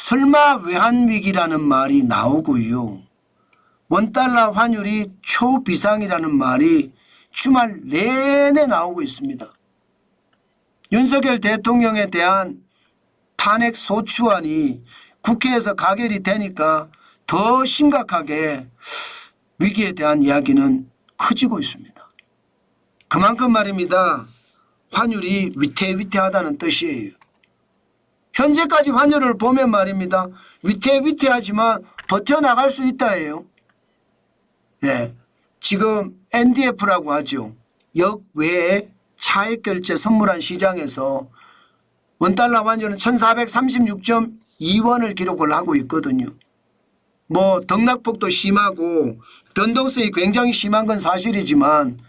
설마 외환위기라는 말이 나오고요. 원달러 환율이 초비상이라는 말이 주말 내내 나오고 있습니다. 윤석열 대통령에 대한 탄핵 소추안이 국회에서 가결이 되니까 더 심각하게 위기에 대한 이야기는 커지고 있습니다. 그만큼 말입니다. 환율이 위태위태하다는 뜻이에요. 현재까지 환율을 보면 말입니다. 위태위태하지만 버텨나갈 수 있다예요. 예, 지금 NDF라고 하죠. 역외 차액결제 선물한 시장에서 원달러 환율은 1436.2원을 기록을 하고 있거든요. 뭐 등락폭도 심하고 변동성이 굉장히 심한 건 사실이지만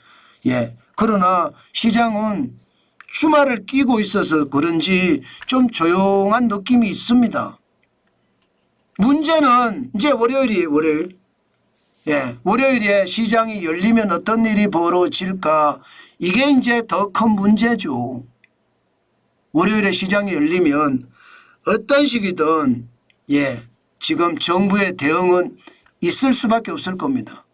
그러나 시장은 주말을 끼고 있어서 그런지 좀 조용한 느낌이 있습니다. 문제는 이제 월요일이에요. 월요일에 시장이 열리면 어떤 일이 벌어질까, 이게 이제 더 큰 문제죠. 월요일에 시장이 열리면 어떤 식이든 지금 정부의 대응은 있을 수밖에 없을 겁니다.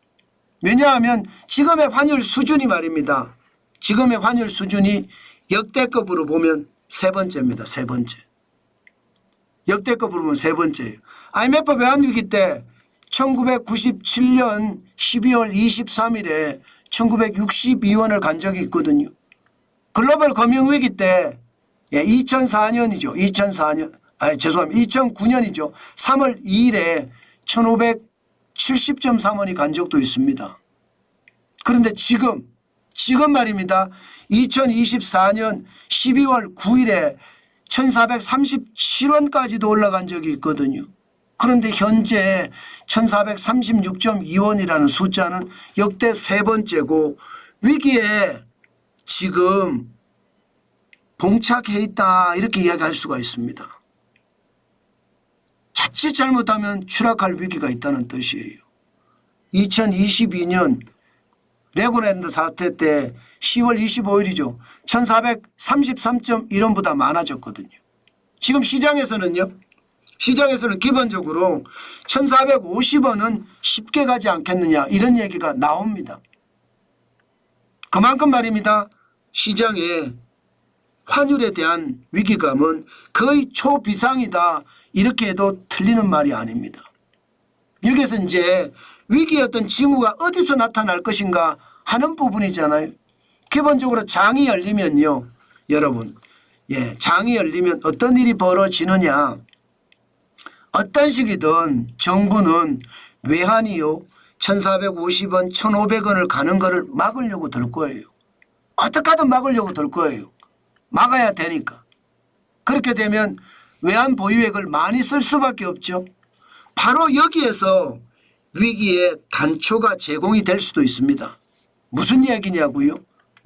왜냐하면 지금의 환율 수준이 말입니다. 지금의 환율 수준이 역대급으로 보면 세 번째입니다. 세 번째. 역대급으로 보면 세 번째예요. IMF 외환위기 때 1997년 12월 23일에 1962원을 간 적이 있거든요. 글로벌 금융위기 때 2004년이죠. 2009년이죠. 3월 2일에 1570.3원이 간 적도 있습니다. 그런데 지금 말입니다. 2024년 12월 9일에 1437원까지도 올라간 적이 있거든요. 그런데 현재 1436.2원이라는 숫자는 역대 세 번째고 위기에 지금 봉착해 있다, 이렇게 이야기할 수가 있습니다. 자칫 잘못하면 추락할 위기가 있다는 뜻이에요. 2022년 레고랜드 사태 때 10월 25일이죠. 1433.1원보다 많아졌거든요. 지금 시장에서는 기본적으로 1450원은 쉽게 가지 않겠느냐, 이런 얘기가 나옵니다. 그만큼 말입니다. 시장의 환율에 대한 위기감은 거의 초비상이다, 이렇게 해도 틀리는 말이 아닙니다. 여기에서 이제 위기의 어떤 징후가 어디서 나타날 것인가 하는 부분이잖아요. 기본적으로 장이 열리면요, 여러분, 장이 열리면 어떤 일이 벌어지느냐, 어떤 식이든 정부는 외환이요 1450원 1500원을 가는 거를 막으려고 들 거예요. 어떻게 하든 막으려고 들 거예요. 막아야 되니까. 그렇게 되면 외환 보유액을 많이 쓸 수밖에 없죠. 바로 여기에서 위기의 단초가 제공이 될 수도 있습니다. 무슨 얘기냐고요?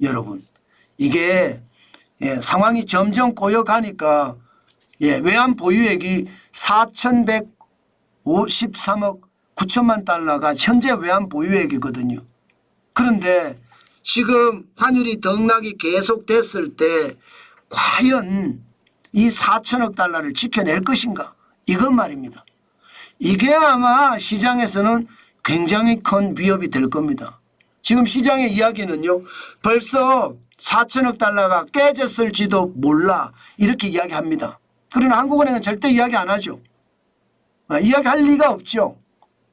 여러분, 이게 상황이 점점 꼬여가니까 외환 보유액이 4,153억 9천만 달러가 현재 외환 보유액이거든요. 그런데 지금 환율이 등락이 계속됐을 때 과연 이 4천억 달러를 지켜낼 것인가, 이건 말입니다. 이게 아마 시장에서는 굉장히 큰 위협이 될 겁니다. 지금 시장의 이야기는요, 벌써 4천억 달러가 깨졌을지도 몰라, 이렇게 이야기합니다. 그러나 한국은행은 절대 이야기 안 하죠. 이야기할 리가 없죠.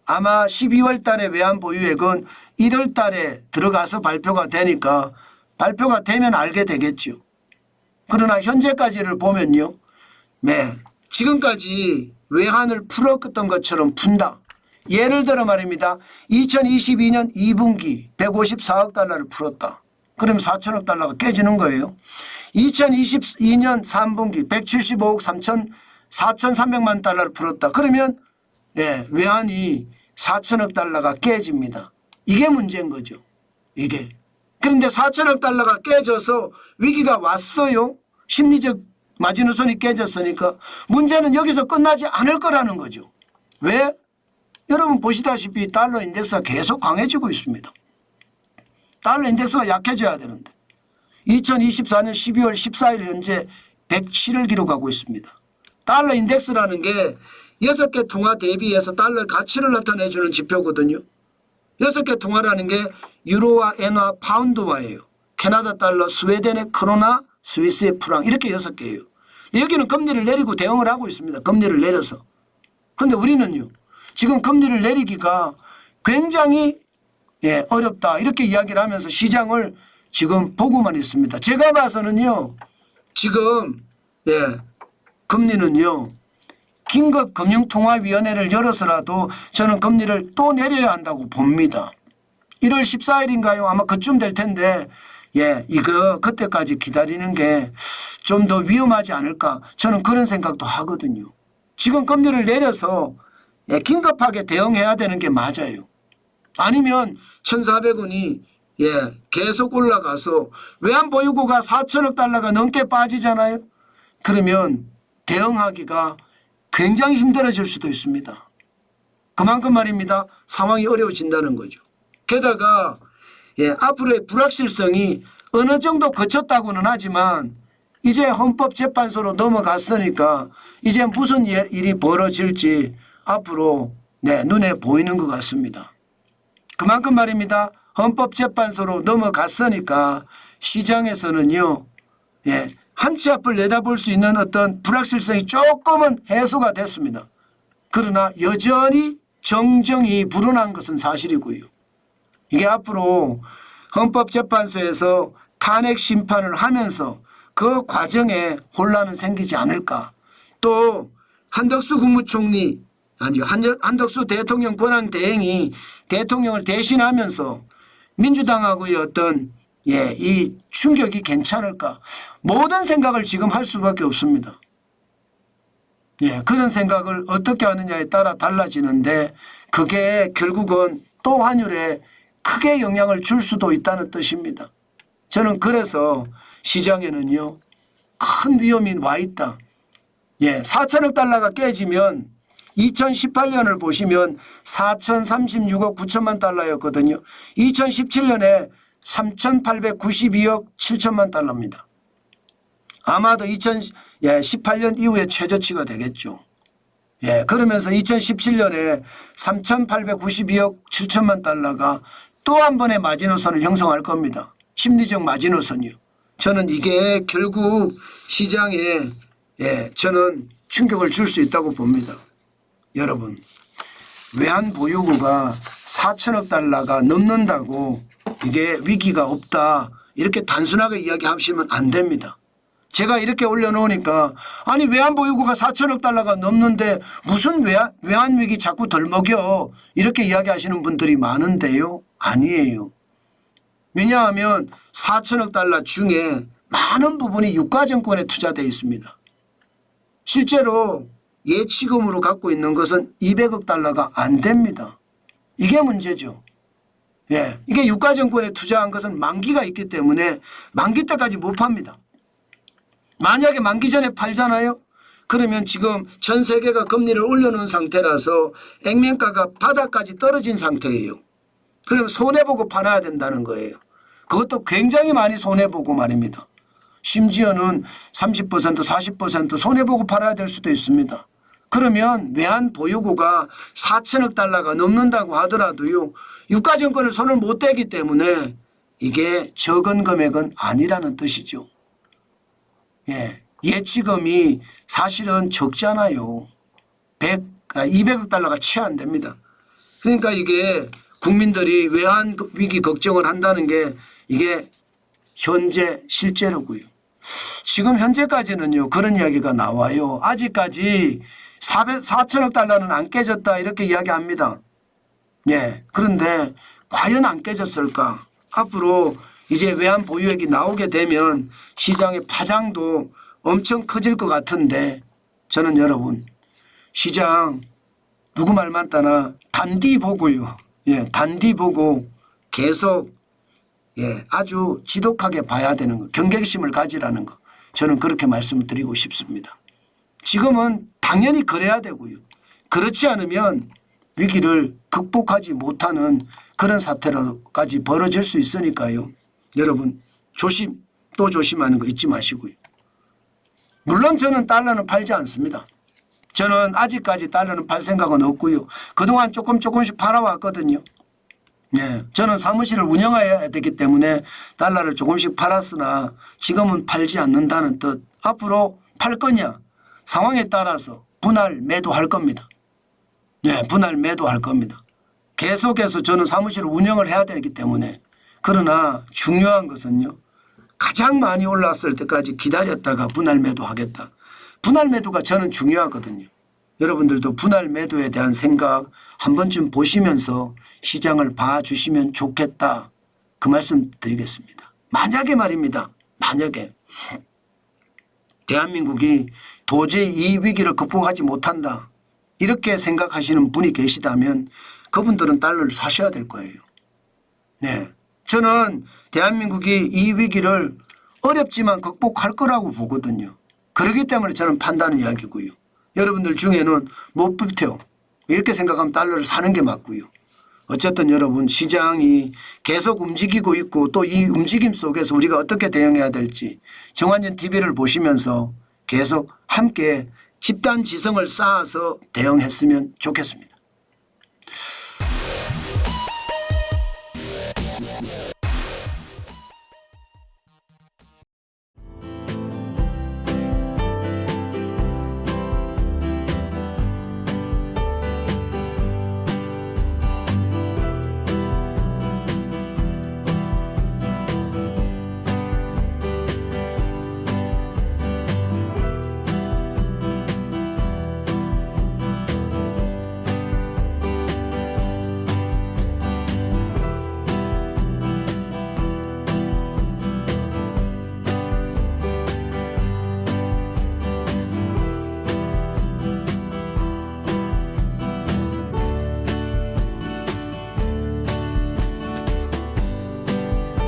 아마 12월 달에 외환 보유액은 1월 달에 들어가서 발표가 되니까 발표가 되면 알게 되겠죠. 그러나 현재까지를 보면요, 지금까지 외환을 풀었던 것처럼 푼다. 예를 들어 말입니다. 2022년 2분기 154억 달러를 풀었다. 그럼 4천억 달러가 깨지는 거예요. 2022년 3분기 175억 4,300만 달러를 풀었다. 그러면 외환이 4천억 달러가 깨집니다. 이게 문제인 거죠. 이게. 그런데 4천억 달러가 깨져서 위기가 왔어요. 심리적 마지노선이 깨졌으니까 문제는 여기서 끝나지 않을 거라는 거죠. 왜? 여러분 보시다시피 달러 인덱스가 계속 강해지고 있습니다. 달러 인덱스가 약해져야 되는데 2024년 12월 14일 현재 107을 기록하고 있습니다. 달러 인덱스라는 게 6개 통화 대비해서 달러의 가치를 나타내주는 지표거든요. 6개 통화라는 게 유로와 엔화, 파운드화예요. 캐나다 달러, 스웨덴의 크로나, 스위스의 프랑 이렇게 6개예요. 여기는 금리를 내리고 대응을 하고 있습니다. 금리를 내려서. 그런데 우리는요. 지금 금리를 내리기가 굉장히 어렵다 이렇게 이야기를 하면서 시장을 지금 보고만 있습니다. 제가 봐서는요. 지금 금리는요. 긴급금융통화위원회를 열어서라도 저는 금리를 또 내려야 한다고 봅니다. 1월 14일인가요? 아마 그쯤 될 텐데 이거 그때까지 기다리는 게 좀 더 위험하지 않을까 저는 그런 생각도 하거든요. 지금 금리를 내려서 긴급하게 대응해야 되는 게 맞아요. 아니면 1,400원이 계속 올라가서 외환보유고가 4천억 달러가 넘게 빠지잖아요. 그러면 대응하기가 굉장히 힘들어질 수도 있습니다. 그만큼 말입니다. 상황이 어려워진다는 거죠. 게다가 앞으로의 불확실성이 어느 정도 거쳤다고는 하지만 이제 헌법재판소로 넘어갔으니까 이제 무슨 일이 벌어질지 앞으로 눈에 보이는 것 같습니다. 그만큼 말입니다. 헌법재판소로 넘어갔으니까 시장에서는요. 한 치 앞을 내다볼 수 있는 어떤 불확실성이 조금은 해소가 됐습니다. 그러나 여전히 정정이 불어난 것은 사실이고요. 이게 앞으로 헌법재판소에서 탄핵 심판을 하면서 그 과정에 혼란은 생기지 않을까. 또 한덕수 국무총리 한덕수 대통령 권한대행이 대통령을 대신하면서 민주당하고의 어떤 이 충격이 괜찮을까. 모든 생각을 지금 할 수밖에 없습니다. 그런 생각을 어떻게 하느냐에 따라 달라지는데 그게 결국은 또 환율에 크게 영향을 줄 수도 있다는 뜻입니다. 저는 그래서 시장에는요. 큰 위험이 와 있다. 4천억 달러가 깨지면 2018년을 보시면 4,036억 9천만 달러였거든요. 2017년에 3,892억 7천만 달러입니다. 아마도 2018년 이후에 최저치가 되겠죠. 그러면서 2017년에 3,892억 7천만 달러가 또 한 번의 마지노선을 형성할 겁니다. 심리적 마지노선이요. 저는 이게 결국 시장에 저는 충격을 줄 수 있다고 봅니다. 여러분 외환보유고가 4천억 달러가 넘는다고 이게 위기가 없다 이렇게 단순하게 이야기하시면 안 됩니다. 제가 이렇게 올려놓으니까 아니 외환보유고가 4천억 달러가 넘는데 무슨 외환위기 자꾸 덜 먹여 이렇게 이야기하시는 분들이 많은데요. 아니에요. 왜냐하면 4천억 달러 중에 많은 부분이 유가증권에 투자되어 있습니다. 실제로 예치금으로 갖고 있는 것은 200억 달러가 안 됩니다. 이게 문제죠. 이게 유가증권에 투자한 것은 만기가 있기 때문에 만기 때까지 못 팝니다. 만약에 만기 전에 팔잖아요. 그러면 지금 전 세계가 금리를 올려놓은 상태라서 액면가가 바닥까지 떨어진 상태예요. 그럼 손해보고 팔아야 된다는 거예요. 그것도 굉장히 많이 손해보고 말입니다. 심지어는 30% 40% 손해보고 팔아야 될 수도 있습니다. 그러면 외환보유고가 4천억 달러가 넘는다고 하더라도요. 유가증권을 손을 못 대기 때문에 이게 적은 금액은 아니라는 뜻이죠. 예치금이 사실은 적잖아요. 200억 달러가 채 안 됩니다. 그러니까 이게 국민들이 외환위기 걱정을 한다는 게 이게 현재 실제로고요. 지금 현재까지는요. 그런 이야기가 나와요. 아직까지 4천억 달러는 안 깨졌다 이렇게 이야기합니다. 그런데 과연 안 깨졌을까? 앞으로 이제 외환 보유액이 나오게 되면 시장의 파장도 엄청 커질 것 같은데 저는 여러분 시장 누구 말만 따나 단디 보고요. 단디 보고 계속 아주 지독하게 봐야 되는 거. 경계심을 가지라는 거. 저는 그렇게 말씀드리고 싶습니다. 지금은 당연히 그래야 되고요. 그렇지 않으면 위기를 극복하지 못하는 그런 사태로까지 벌어질 수 있으니까요. 여러분 또 조심하는 거 잊지 마시고요. 물론 저는 달러는 팔지 않습니다. 저는 아직까지 달러는 팔 생각은 없고요. 그동안 조금씩 팔아왔거든요. 예, 저는 사무실을 운영해야 되기 때문에 달러를 조금씩 팔았으나 지금은 팔지 않는다는 뜻. 앞으로 팔 거냐 상황에 따라서 분할 매도할 겁니다. 예, 분할 매도할 겁니다. 계속해서 저는 사무실을 운영을 해야 되기 때문에. 그러나 중요한 것은요. 가장 많이 올랐을 때까지 기다렸다가 분할 매도하겠다. 분할 매도가 저는 중요하거든요. 여러분들도 분할 매도에 대한 생각 한 번쯤 보시면서 시장을 봐주시면 좋겠다. 그 말씀 드리겠습니다. 만약에 말입니다. 만약에 대한민국이 도저히 이 위기를 극복하지 못한다. 이렇게 생각하시는 분이 계시다면 그분들은 달러를 사셔야 될 거예요. 네, 저는 대한민국이 이 위기를 어렵지만 극복할 거라고 보거든요. 그렇기 때문에 저는 판다는 이야기고요. 여러분들 중에는 못 버텨 이렇게 생각하면 달러를 사는 게 맞고요. 어쨌든 여러분 시장이 계속 움직이고 있고 또 이 움직임 속에서 우리가 어떻게 대응해야 될지 정관전 TV를 보시면서 계속 함께 집단 지성을 쌓아서 대응했으면 좋겠습니다.